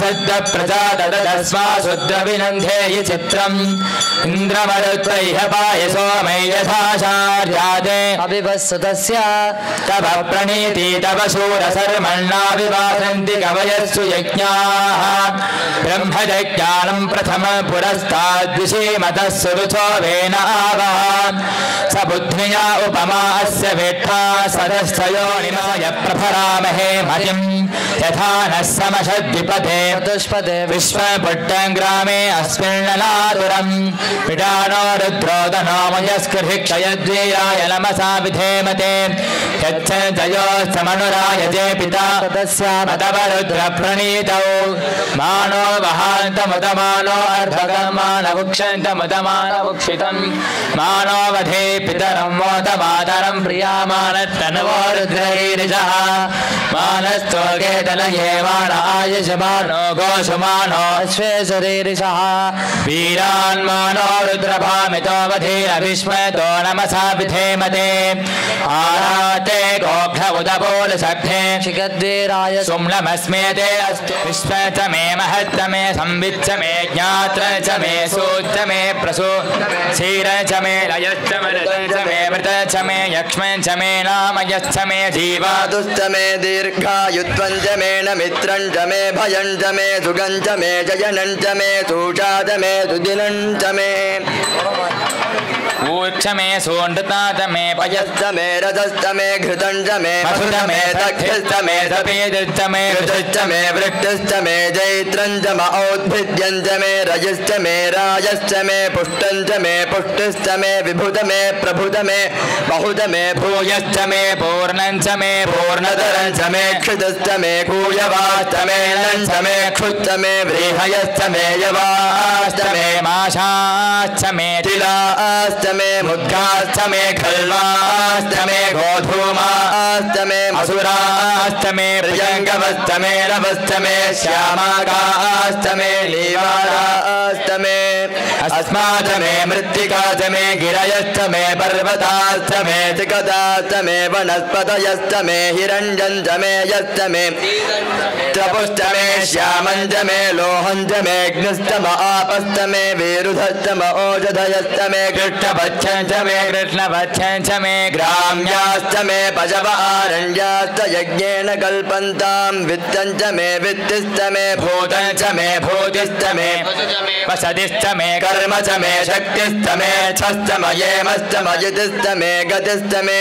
सद्द प्रजाददस्मा शुद्रविनन्धेयि चित्रम् इन्द्रमरुत्रैः पायसो मे यथाचार्यादे अभिवत्सतस्य तव प्रणीति तव शूरसर्मण्णा विवासन्ति कवयस्सु यज्ञाः ब्रह्मजज्ञानं प्रथम पुरस्ताद्विषीमतः सुरुचो वेन आवान् स बुद्ध्या उपमा अस्य वेट्टा सदस्थयोनिमाय प्रभरामहे मतिं यथा नः समषद्विपदे चतुष्पदे विश्वपुट्टं ग्रामे अस्मिन्ननातुरं विडानो रुद्रोदनो मयस्कृभिक्षयद्वीराय नमसा विधेमते यच्च जयोस्तमनुरायजे पिता तदस्यामतवरुद्रप्रणीतौ मानो वहान्तमुदमानो अर्धगमानवुक्षन्तमुदमानवुक्षितं मानो वधे पितरं मोदमातरं प्रियामानस्तनवो रुद्रैरिजः मानस्तोके तनये मान आयुषमानो गोषुमानो अश्वेशरीरिषः वीरान्मानो रुद्रभामितो वधीरविस्मयतो नमसा विधेमते आराते गोभ्र उदपोलसभ्ये शिखद्वीराय सुम्लमस्मेते अस्तु विश्व च मे महत्त मे संविच्च मे ज्ञात्र च मे सूच मे प्रसू क्षीर च मे लयश्च मे मृत च मे यक्ष्म च मे नामयश्च मे जीवादुश्च मे दीर्घायुत्वं च मे न मित्रं च मे भयं च मे सुगं च मे जयनं च मे सूषा च मे सुदिनं च मे ऊर्च मे सोण्डता च मे पयश्च मे रजश्च मे घृतं च मे मधुर मे दक्षश्च मे सपेदश्च मे घृतश्च मे वृक्षश्च मे जैत्रं च म औद्भिद्यं च मे रजश्च मे राजश्च मे पुष्टं च मे पुष्टिश्च मे विभुत मे प्रभुत मे बहुत मे भूयश्च मे पूर्णं च मे पूर्णतरं च मे क्षितश्च मे कूयवाश्च मे नं च मे क्षुच्च मे व्रीहयश्च मे यवाश्च मे माशाश्च मे तिलाश्च मे मुद्गाश्च मे खल्वाश्च मे गोधूमाश्च मे असुराश्च मे प्रियङ्गवश्च मे नभश्च मे श्यामाकाश्च मे लीवाराश्च मे अस्मात् मे मृत्तिकाश्च मे गिरयश्च मे पर्वताश्च मे चिकताश्च मे वनस्पतयश्च मे हिरण्यञ्च मे यश्च मे तपुश्च मे श्यामञ्च मे लोहञ्च मे अग्निश्च म आपश्च मे विरुधश्च म ओषधयश्च मे कृष्णपच्छञ्च मे कृष्णपच्छञ्च मे ग्राम्याश्च मे पशव आरण्याश्च यज्ञेन कल्पन्तां वित्तञ्च मे वित्तिश्च मे भूतञ्च मे भूतिश्च मे वसतिश्च मे कर्म च मे शक्तिश्च मे छश्च मयेमश्च मयितिश्च मे गतिश्च मे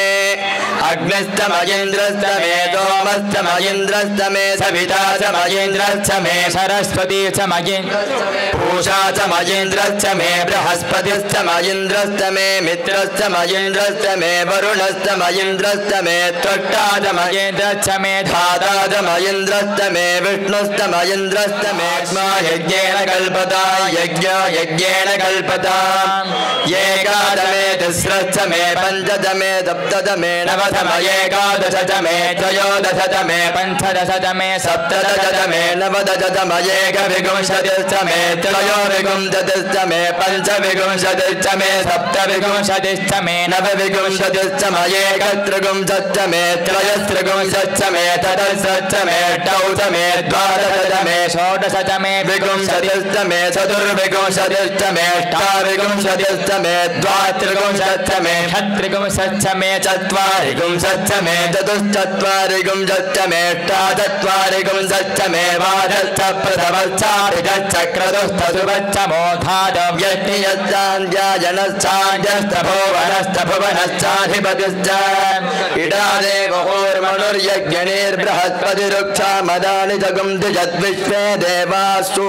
अग्निश्च मयेन्द्रश्च मे सोमश्च मयेन्द्रश्च मे सविता च मयेन्द्रश्च मे सरस्वती च मयेन्द्रश्च मे पूषा च मयेन्द्रश्च मे बृहस्पतिश्च मयेन्द्रश्च मे मित्रश्च मयेन्द्रश्च मे वरुणश्च मयेन्द्रश्च मे त्वष्टा च मयेन्द्रश्च मे धाता च मयेन्द्रश्च मे विष्णुश्च मयेन्द्रश्च मे यज्ञेन कल्पता यज्ञेन कल्पता एकादमे तिस्रश्च मे पञ्चद मे सप्तद मे नवदम एकादश च मे त्रयोदश च मे पञ्चदश च मे सप्तदश मे नवदश च मे एकविंशतिश्च मे त्रयोविंशतिश्च मे पञ्चविंशतिश्च मे सप्तविंशतिश्च मे नवविंशतिश्च मे एकत्रिंशच्च मे त्रयस्त्रिंशच्च मे चतुर्दश मे अष्टौ च मे द्वादश च मे षोडश च मे विंशतिश्च मे चतुर्विंशतिश्च मे अष्टाविंशतिश्च मे द्वात्रिंशच्च मे षट्त्रिंशच्च मे चत्वारिंशच्च मे चतुश्चत्वारिंशच्च मे अष्टाचत्वारिंशच्च मे द्वादश प्रथमश्च क्रतुश्चतुर्वच्च मोधादव्यष्टियश्चान्यजनश्चान्यस्तभुवनश्च इडादेव होर्मनुर्यज्ञनिर्बृहस्पतिरुक्षा मदानि जगुंसि यद्विश्वे देवास्तु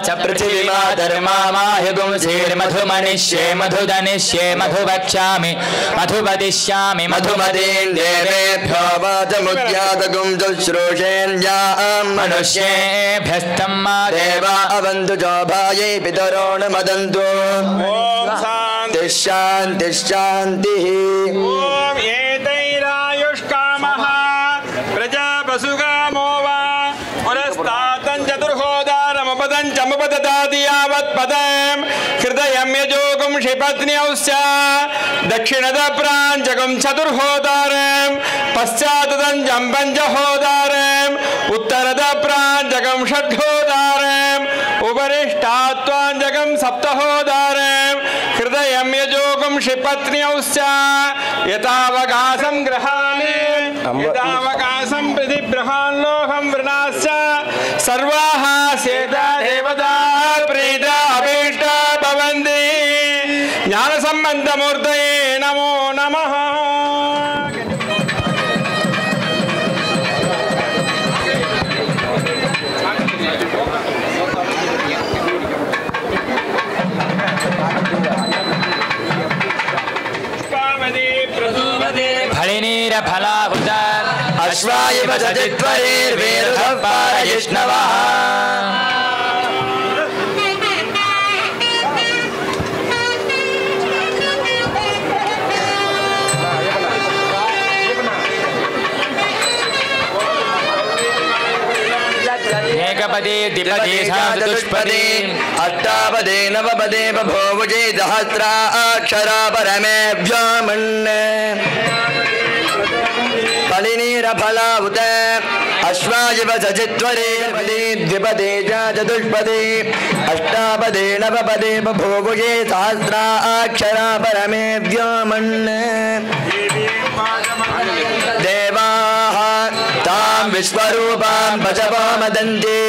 च पृथिवीमा धर्मामायुगुंसीर्मधुमनिष्ये मधुदनिष्ये मधुवक्ष्यामि मधुवदिष्यामि मधुमदीन् देवेभ्यो वाचमुद्यातगुं शुश्रूषेण्यां मनुष्येभ्यस्तं मा देवा अवन्तु चोभायै पितरो न मदन्तु शान्तिः शान्तिः शान्तिः ॐ एतैरायुष्कामः प्रजापशुकामो वा पुरस्तातं चतुर्होदारमपदं चमुपददाति यावत्पदं हृदयं यजोगुं क्षिपत्न्यौश्च दक्षिणदप्राञ्चकं चतुर्होदारं पश्चातदं जम्बञ्जहोदारम् उत्तरदप्राञ्च जगम षड्होदारम उपरिष्टात्वां जगम सप्तहोदारम हृदयं यजोगं शिपत्न्यौश्च यथावकाशं गृहाणि यथावकाशं प्रतिबृहान् लोहं वृणाश्च सर्वाः सेता देवता प्रीता अभीष्टा भवन्ति ज्ञानसम्बन्धमूर्तये नमो नमः। फलिनीर फलाभुत अश्वायव सचित्वरीर्वेरुधः पारयिष्णवः एकपदे द्विपदे चतुष्पदे अष्टापदे नवपदे बभूवुजे सहस्राक्षरा परमेभ्योमन्ने फलिनीरफलाहुत अश्वायव सचित्वरे द्विपदे च चतुष्पदे अष्टापदे नवपदे बभूवुजे सहस्राक्षरा परमेभ्योमन्ने देवाः तां विश्वरूपां भजवामदन्ति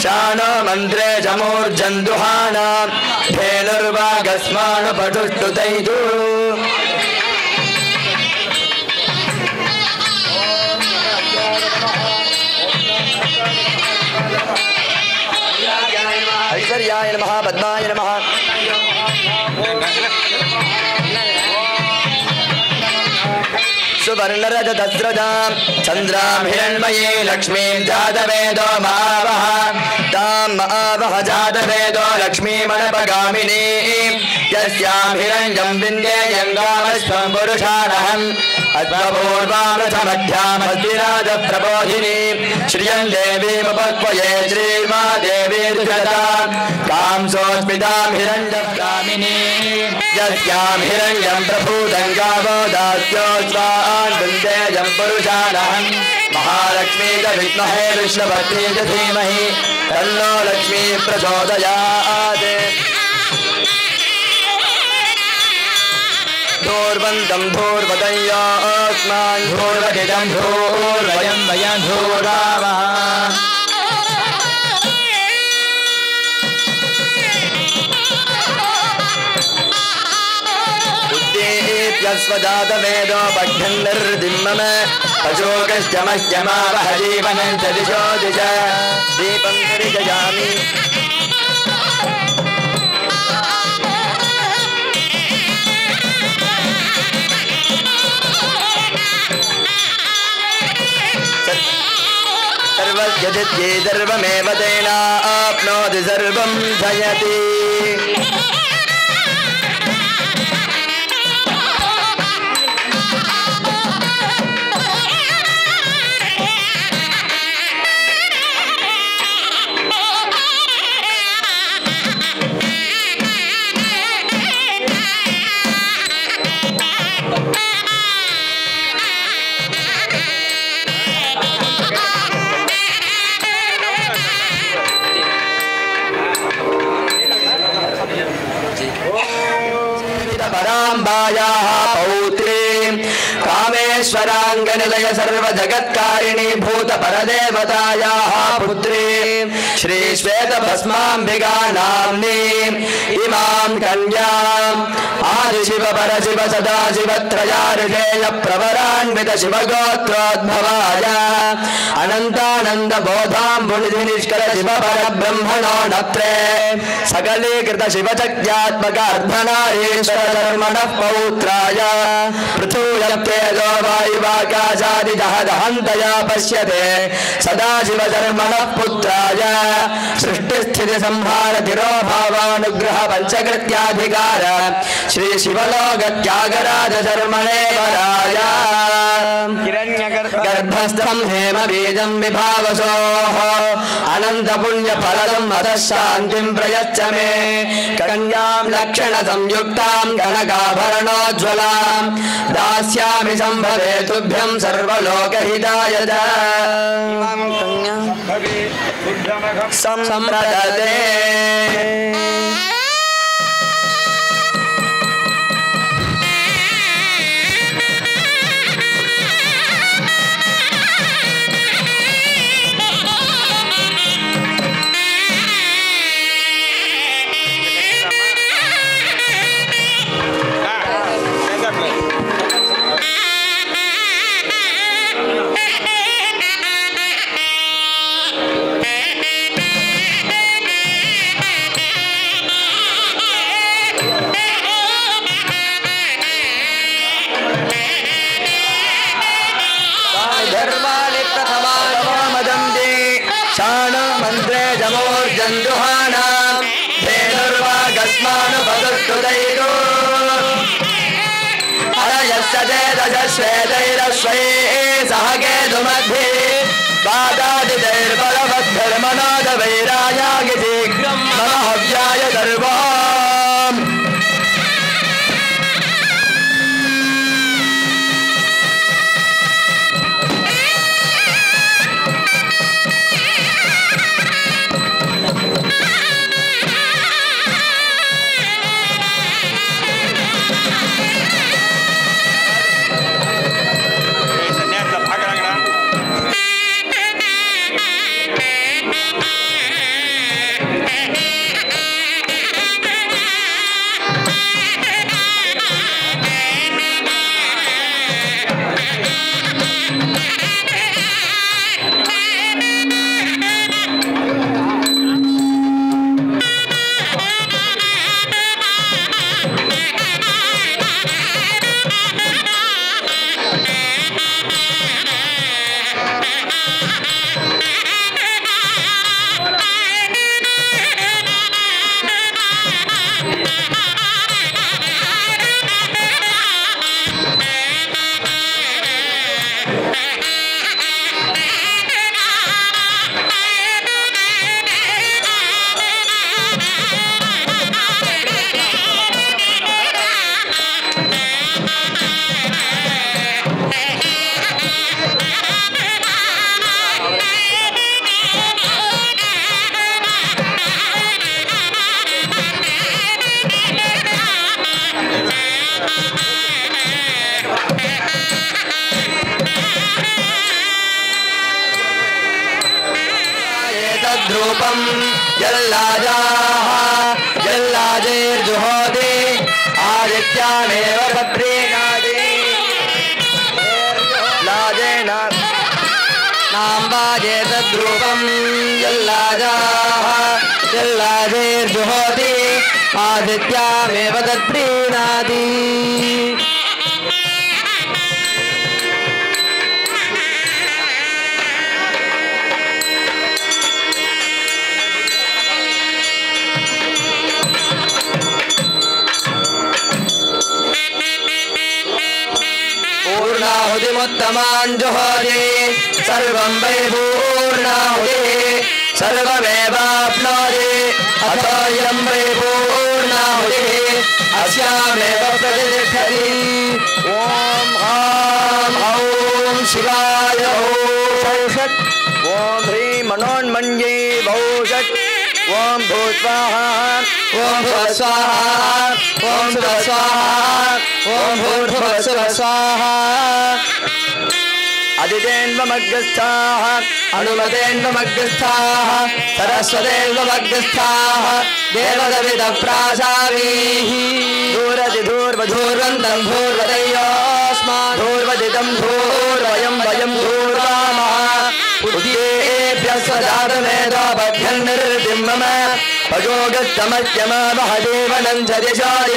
शानो मन्त्रे चमूर्जन्दुहानां धेनुर्वागस्मानुपटुष्टुतैतु ऐश्वर्याय नमः पद्माय नमः सुवर्णरजतस्रजां चन्द्रां हिरण्मये लक्ष्मीं जातवेदो महावः तां महावः जातवेदो लक्ष्मीमणपगामिनीं यस्यां हिरण्यं विन्देयं गामश्वं पुरुषानहम् अद्वपूर्वामृतमध्यामस्तिराजप्रबोधिनीं श्रियं देवीमुपक्वये श्रीर्मा देवी दुषतां कांसोऽस्मितां हिरण्यगामिनीं यस्यां हिरण्यं प्रभूतं गावो दास्योऽस्वान् विन्देयं पुरुषानहम् महालक्ष्मी च विद्महे विष्णुपत्नी च धीमहि तन्नो लक्ष्मी प्रचोदयात् धूर्वन्तं धूर्वदय्योऽस्मान् धूर्वदिदं धूर्वयं वयं धूरावः स्वजातवेदो पठ्यन्निर्दिम्मम अशोकश्चमश्चमावह जीवनं च दिशो दिश दीपं परिजयामि सर्वस्यजित्ये सर्वमेव तेनाप्नोति सर्वं जयति पराम्बायाः पौत्रीं कामेश्वराङ्गनिलय सर्वजगत्कारिणी भूतपरदेवतायाः पुत्रीं श्रीश्वेतभस्माम्बिका नाम्नीम् इमां कन्याम् आदिशिव परशिव सदाशिवत्रयार्षेय प्रवरान्वित शिवगोत्रोद्भवाय अनन्तानन्दबोधां पुनिधिनिष्कल शिव परब्रह्मणो नत्रे सकलीकृत शिवशक्त्यात्मक अर्धनारीश्वर धर्मणः पौत्राय पृथूयप्तेजो वायुवाकाशादिजः दहन्तया पश्यते सदाशिव धर्मणः पुत्राय सृष्टिस्थितिसंहार तिरोभावानुग्रह पञ्चकृत्याधिकार श्री शिवलोकत्यागराज धर्मणे वराय गर्भस्थं हेमबीजं विभावसोः अनन्तपुण्यफलदं अतः शान्तिं प्रयच्छ मे कन्यां लक्षणसंयुक्तां कनकाभरणोज्ज्वलां दास्यामि सम्भवे तुभ्यं सर्वलोकहिताय सम्प्रदते रूपम जल्लाजेर्जुहोति आदित्यामेव भद्रेणादि लाजेन नाम्बाजेतद्रूपम जल्लाजेर्जुहोति आदित्यामेव तत्प्रीणादि पूर्णाहुतिमुत्तमाञ्जुहोति सर्वं वै पूर्णाहुतिः सर्वमेवाप्नोति अथोऽयं वै पूर्णाहुतिः अस्यामेव प्रतिष्ठति ॐ ह्रां ॐ शिवाय षट् ॐ ह्रीं मनोन्मन्ये षट् ॐ भूस्वाहा ॐ भुवस्वाहा ॐ सुवस्वाहा ॐ भूर्भुवस्वाहा अदितेन्वमग्रस्थाः अनुमतेन्वमग्रस्थाः सरस्वतेन्वमग्रस्थाः देवदविदप्रासावीः धूरतिधूर्वधूर्वन्तं धूर्वदयोऽस्मात् धूर्वदितं धूर्वयं वयं धूर्वामः उद्येभ्यः स्वजातमेधोपभ्यन्निर्दिं मम भगोगस्तमस्यमवहदेवनं च दिशाय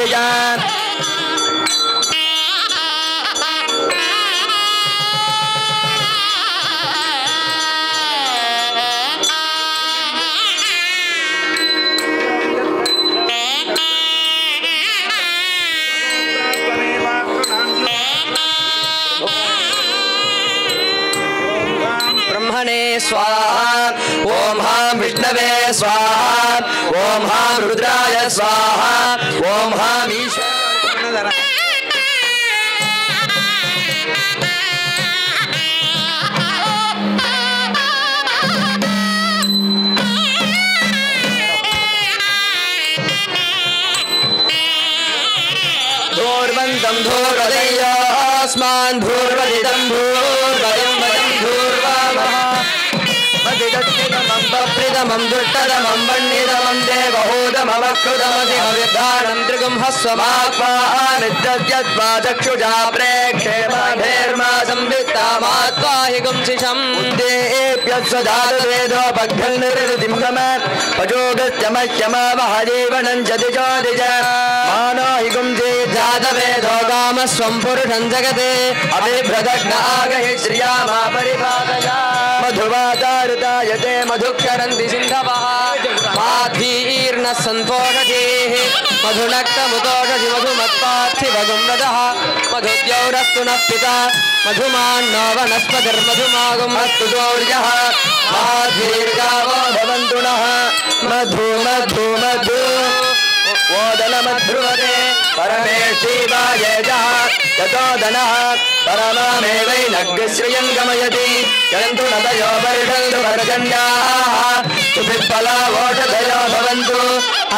स्वाहा ओम हां विष्णवे स्वाहा ओम हां रुद्राय स्वाहा ओम हां ईश्वर भूर्वन्तं धूर्वदय्यास्मान् धूर्वदिदं धूर्वयं वयं धूर्वामः मदिदत्तिदमं बप्रिदमं दुष्टदमं वह्निदमं देवहूतमवकृतमधिमविद्धानं त्रिगुंहस्वमात्मानित्यद्यत्वा चक्षुषा प्रेक्षे माधेर्मा संवित्तामात्वा हि गुंसिषम् उद्देप्यस्वजातवेदोपघ्ननिर्दिम्गम पजोगस्त्यमश्यमावहजीवनं च दिशोदिश मानो हि गुंसि जातवेदो कामस्वं पुरुषं जगते अभिभ्रदग्न आगहि श्रियामा परिपादया मधुवातारुतायते मधुक्षरन्ति सिन्धवः माधीर्न सन्तोषधीः मधुनक्तमुतोषधि मधुमत्पार्थिवगुम्रदः मधुद्यौरस्तु नः पिता मधुमान्नो वनस्पतिर्मधुमागुम् अस्तु गौर्यः माधीर्गावो भवन्तु नः मधु मधु मधु ओदनमध्रुवते परमेष्ठीवायेजः यतो दनः परमामेवैनग्श्रियं गमयति यन्तु नदयो वर्षन्तु वर्जन्याः सुपिप्पलावोषधयो भवन्तु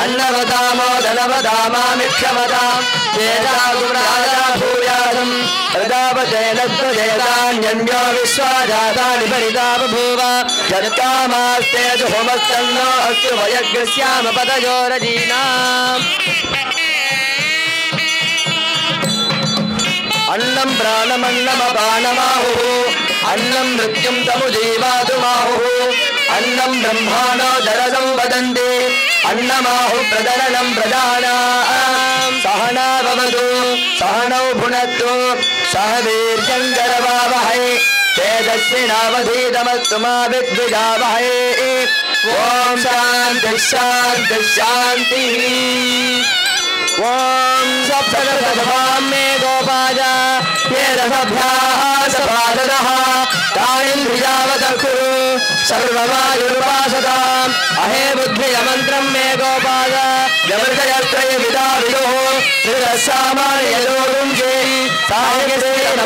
अन्नवदामो धनवदामामिक्षमतां तेजागुराजा भूयासम् प्रजापतेनस्त्वजेतान्यन्यो विश्वाजातानि परितापभूव यत्कामास्ते होमस्तन्नो अस्तु वयग्रस्याम पदयोरजीनाम् अन्नं प्राणमन्नमपानमाहुः अन्नं मृत्युं तमुजीवातुमाहुः अन्नं ब्रह्माणो दरसं वदन्ति अन्नमाहुः प्रदरणं प्रजानां सहना भवतु सहनौ भुनक्तु सह वीर्यं करवावहै तेजस्विनावधीतमस्तु मा विद्विषावहै ॐ शान्तिः शान्तिः शान्तिः ॐ सप्तदशभवां मे गोपाय ये रसभ्यासपादनः तानिन्द्रियावतकुरु सर्वमायुर्वासताम् अहे बुद्धियमन्त्रं मे गोपाय यमृतयत्रयविदाविदुः त्रिरसामान्ययोरुञ्जे साहित्येन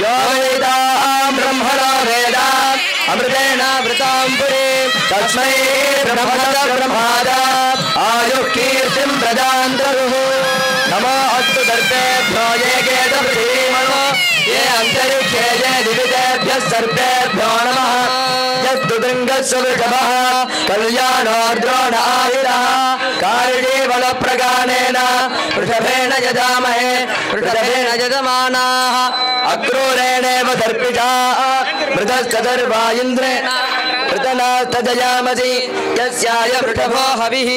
यो वेदां ब्रह्मणो वेदाम् अमृतेनावृतां पुरीं तस्मै ब्रह्मद आयुः कीर्तिं प्रदान्तरुः नमो अस्तु दर्पेभ्यो ये केतपृथीमणो ये अन्तरिक्षे ये दिवितेभ्यः सर्वेभ्यो नमः यस्तु दृङ्गस्य वृषभः कल्याणोर्द्रोण आयुरः कारिणीवलप्रगानेन वृषभेण यजामहे वृषभेण यजमानाः अक्रूरेणेव दर्पिषाः मृतश्चतुर्वा इन्द्रेण पृतनास्तजयामसि यस्याय वृषभो हविः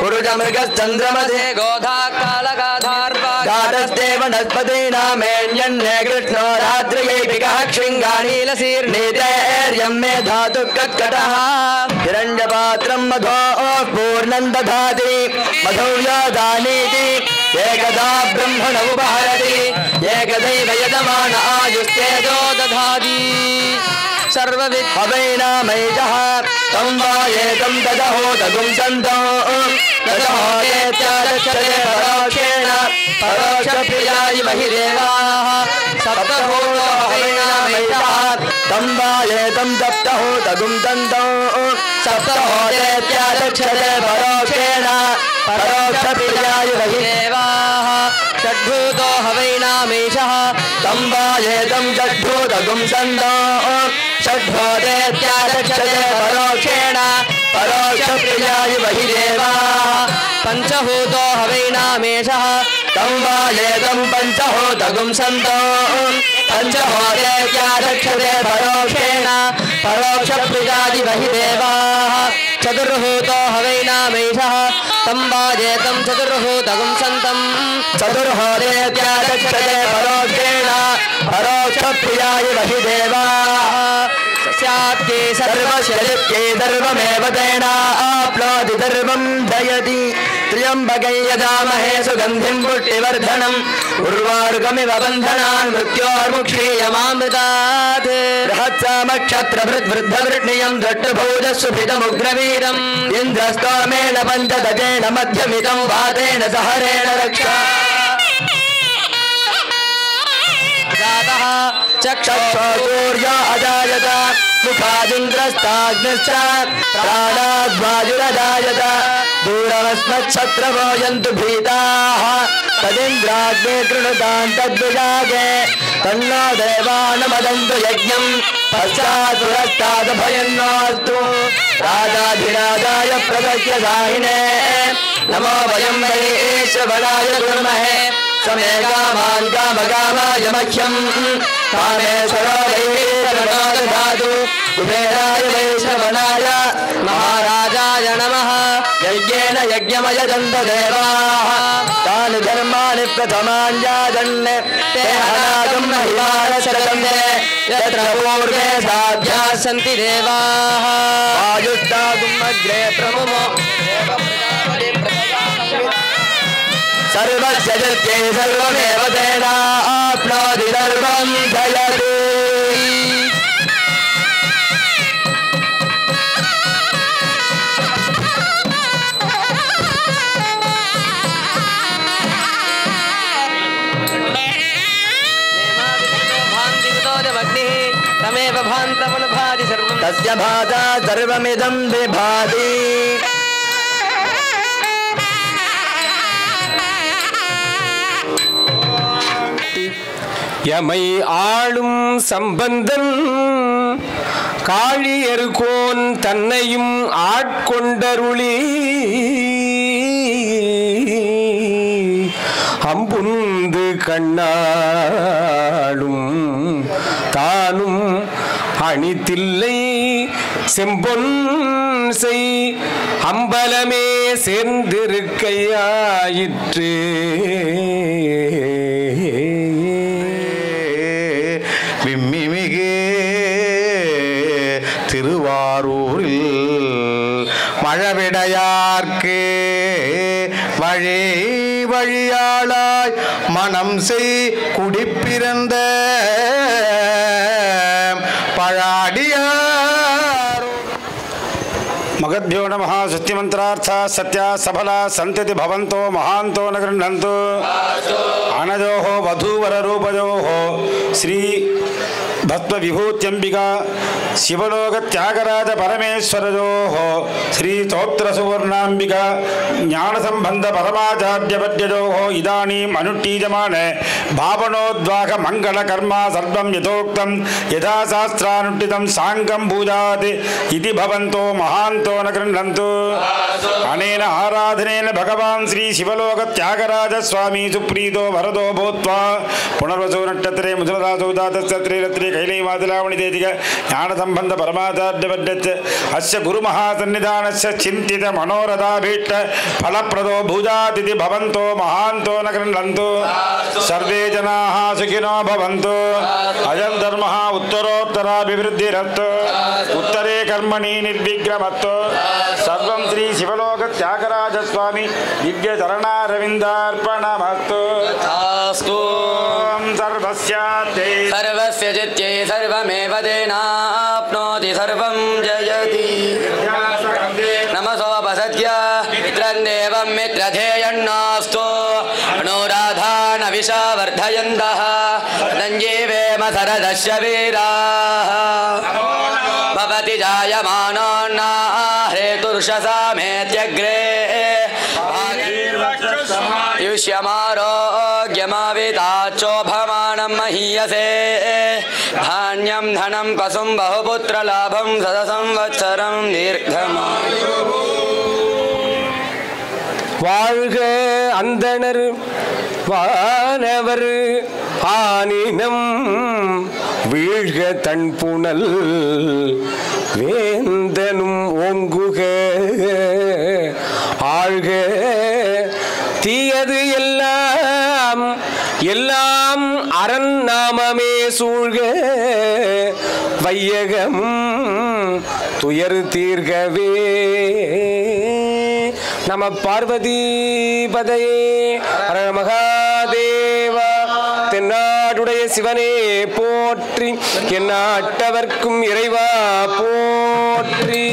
पुरुषमृगश्चन्द्रमसे गोधा कालगाधार्वा गाढस्तेव नस्पतीनामेण्यन्ये कृष्णो रात्रियैपिकः क्षृङ्गानीलशीर्णीतैर्यं मे धातुः कत्कटः हिरण्यपात्रं मधोः पूर्णं दधाति मधुव्यादानीति एकदा ब्रह्मण उपहरति एकदैव यजमान आयुस्तेजो दधाति सर्वविद्भवैनामैजः तं वा एतं ददहोतगुं सन्तो ददहोतेत्यादक्षते परोक्षेण परोक्षप्रियाय महिदेवाः सप्तहोतगुं तं वा एतं सप्तहोतगुं सन्तो सप्तहोतेत्यादक्षते परोक्षेण परोक्षप्रियाय महिदेवाः षड्भूतो हवैनामेषः तं वा एतं षड्भूतगुं सन्तो षड्भूतेत्यादक्षते परोक्षेण परोक्षप्रियाय महिदेवाः पञ्चभूतो हवैनामेषः तं वा एतं पञ्चभूतगुं सन्तो पञ्चभूतेत्यादक्षते परोक्षेण परोक्षप्रियाय महिदेवाः चतुर्भूतो हवैनामेषः तं वा एतं चतुर्भूतगुं सन्तं चतुर्भूतेत्यादक्षते परोक्षेण परोक्षप्रियाय महिदेवाः स्यात्के सर्वस्य सर्वमेव तेनाप्नोति सर्वं दयति त्र्यम्बकै यजामहे सुगन्धिं पुष्टिवर्धनम् उर्वारुकमिव बन्धनान् मृत्योर्मुक्षीयमामृतात् बृहत्सामक्षत्रभृद्वृद्धवृष्णियं दृष्टभौजस्सुभितमुग्रवीरम् इन्द्रस्तोमेन पञ्चदशेन मध्यमिदं वातेन सहरेण रक्षा जातः चक्षुर्यो अजायत मुखादिन्द्रस्ताग्निश्च प्राणाद्वायुरजायत दूरमस्मच्छत्रवो यन्तु भीताः तदिन्द्राग्ने कृणुतां तद्विजागे तन्नो देवानमदन्तु यज्ञं पश्चात्पुरस्तादभयन्नास्तु राजाधिराजाय प्रदत्यदाहिने नमो वयं वैश्रवणाय कुर्महे समे कामान् कामकामाय मह्यं कामेश्वरो वैश्रवणो कुबेराय वैश्रवणाय महाराजाय नमः यज्ञेन यज्ञमयजन्त देवाः तानि धर्माणि प्रथमान्यादन् ते अनागं महिमानशरं यत्र पूर्वे साध्याः सन्ति देवाः आयुष्टागुम् अग्रे प्रमुमो सर्वस्य जत्ये सर्वमेव तेनाप्नोति सर्वं जयति तमेव भान्तमनुभाति सर्वं तस्य भाता सर्वमिदं विभाति यमै आளும் சம்பந்தன் காழியர்கோன் தன்னையும் ஆட்கொண்டருளி அம்புந்து கண்ணாளும் தானும் அணித்தில்லை செம்பொன் செய் அம்பலமே சேர்ந்திருக்கையாயிற்று விம்மிமிகு திருவாரூரில் மழவிடையார்க்கு வழி வழியாளாய் மனம் செய் குடிப்பிறந்த பழாடியார் मगद्भ्यो नमः सत्यमंत्रार्था सत्या सफला संतति भवन्तो महान्तो न गृह्णन्तु अनजोः वधूवर रूपयोः श्री भक्त विभूत्यंबिका शिवलोक त्यागराज परमेश्वरयोः श्री तोत्र सुवर्णांबिका ज्ञान संबंध परमाचार्य पद्ययोः इदानीम् अनुष्ठीयमाने भावनोद्वाह मंगल कर्म सर्वं यथोक्तं यथा शास्त्रानुष्ठितं सांगं पूजात् इति भवन्तो महान्तो न गृह्णन्तु अनेन आराधनेन भगवान् श्री शिवलोक त्यागराज स्वामी सुप्रीतो वरदो भूत्वा पुनर्वसो नक्षत्रे मुसलदासो दातस्त्रे रत्रे कैलैमातलावणि देदिक ज्ञान संबंध परमाचार्य पद्यच्च अस्य गुरु महासन्निधानस्य चिन्तित मनोरथाभीष्ट फलप्रदो भूजातिथि भवन्तो महान्तो न गृह्णन्तु सर्वे जनाः सुखिनो भवन्तु अयं धर्मः उत्तरोत्तराभिवृद्धिरस्तु उत्तरे कर्मणि निर्विघ्नमस्तु सर्वं श्री शिवलोक त्यागराज स्वामी दिव्य चरणारविन्दार्पणमस्तु सर्वस्यार्थे सर्वस्य जित्ये सर्वमेव तेनाप्नोति सर्वं जयति नमसोपसद्य मित्रन्देवं मित्रधेयन्नास्तु अनुराधान विषावर्धयन्तः नञ्जीवेम सरदस्य वीराः भवति जायमानोऽन्ना हेतुर्षसामेत्यग्रे युष्यमारोग्यमाविताचोभमानं महीयसे धान्यं धनं पशुं बहुपुत्रलाभं सदसंवत्सरं दीर्घमायु வாழ்க அந்தணர் வானவர் ஆனினம் வீழ்க தன்புணல் வேந்தனும் ஓங்குக ஆழ்க தீயது எல்லாம் எல்லாம் அரண் நாமமே சூழ்க வையகம் துயர் தீர்கவே நம பார்வதி பதையே ஹர மகாதேவா தென்னாடுடைய சிவனே போற்றி எந்நாட்டவர்க்கும் இறைவா போற்றி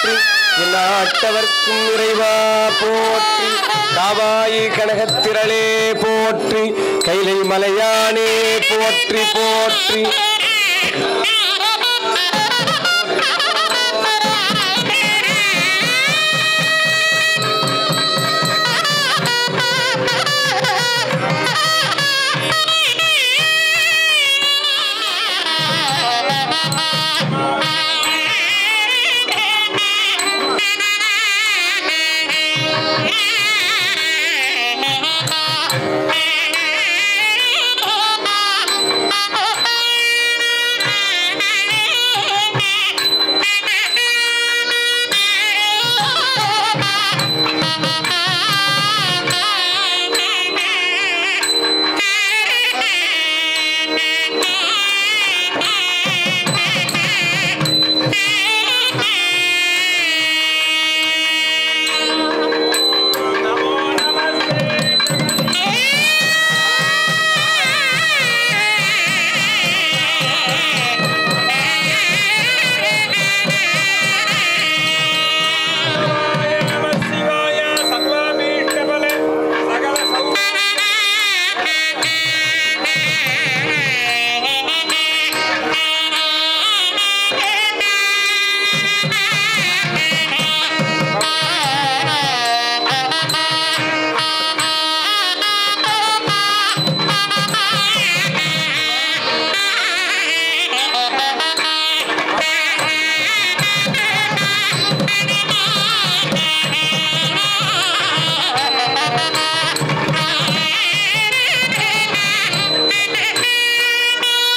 போற்றி எந்நாட்டவர்க்கும் இறைவா போற்றி காவாயி கனகத்திரளே போற்றி கைலை மலையானே போற்றி போற்றி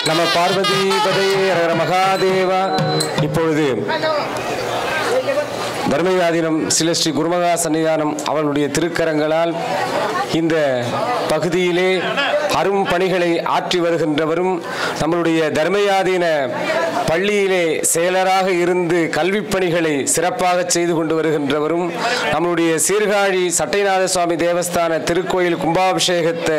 நம பார்வதி பதையே ஹர மகாதேவா. இப்பொழுது தர்மயாதீனம் சில ஸ்ரீ குருமகா சன்னிதானம் அவர்களுடைய திருக்கரங்களால் இந்த பகுதியிலே அரும் பணிகளை ஆற்றி வருகின்றவரும் நம்மளுடைய தர்மயாதீன பள்ளியிலே செயலராக இருந்து கல்வி பணிகளை சிறப்பாக செய்து கொண்டு வருகின்றவரும் நம்மளுடைய சீர்காழி சட்டைநாத சுவாமி தேவஸ்தான திருக்கோயில் கும்பாபிஷேகத்த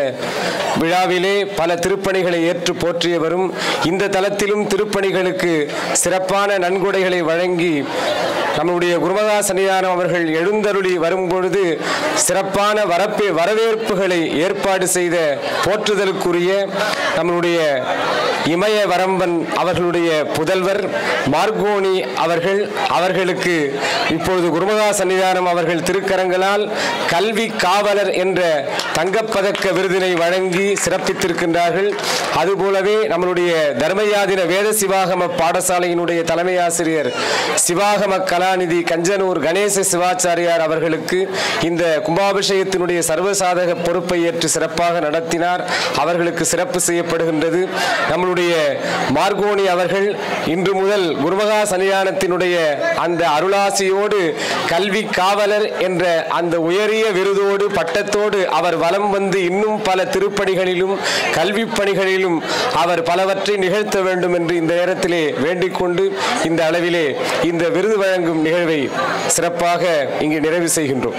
விழாவிலே பல திருப்பணிகளை ஏற்று போற்றியவரும் இந்த தலத்திலும் திருப்பணிகளுக்கு சிறப்பான நன்கொடைகளை வழங்கி நம்முடைய குருமகா சன்னிதானம் அவர்கள் எழுந்தருளி வரும்பொழுது சிறப்பான வரவேற்புகளை ஏற்பாடு செய்த போற்றுதலுக்குரிய நம்முடைய இமய வரம்பன் அவர்களுடைய புதல்வர் மார்கோனி அவர்களுக்கு இப்பொழுது குருமகா சன்னிதானம் அவர்கள் திருக்கரங்களால் கல்வி காவலர் என்ற தங்கப்பதக்க விருதினை வழங்கி சிறப்பித்திருக்கின்றார்கள். அதுபோலவே நம்மளுடைய தர்மயாதீன வேத சிவாகம பாடசாலையினுடைய தலைமை ஆசிரியர் சிவாகம கலாநிதி கஞ்சனூர் கணேச சிவாச்சாரியார் அவர்களுக்கு இந்த கும்பாபிஷேகத்தினுடைய சர்வசாதக பொறுப்பை ஏற்று சிறப்பாக நடத்தினார். அவர்களுக்கு சிறப்பு செய்யப்படுகின்றது. நம்மளுடைய மார்கோனி அவர்கள் இன்று முதல் குருமகா சன்னிதானத்தினுடைய அந்த அருளாசியோடு கல்வி காவலர் என்ற அந்த உயரிய விருதோடு பட்டத்தோடு அவர் வலம் வந்து இன்னும் பல திருப்பணிகளிலும் கல்வி பணிகளிலும் அவர் பலவற்றை நிகழ்த்த வேண்டும் என்று இந்த நேரத்திலே வேண்டிக் கொண்டு இந்த அளவிலே இந்த விருது வழங்கும் நிகழ்வை சிறப்பாக இங்கு நிறைவு செய்கின்றோம்.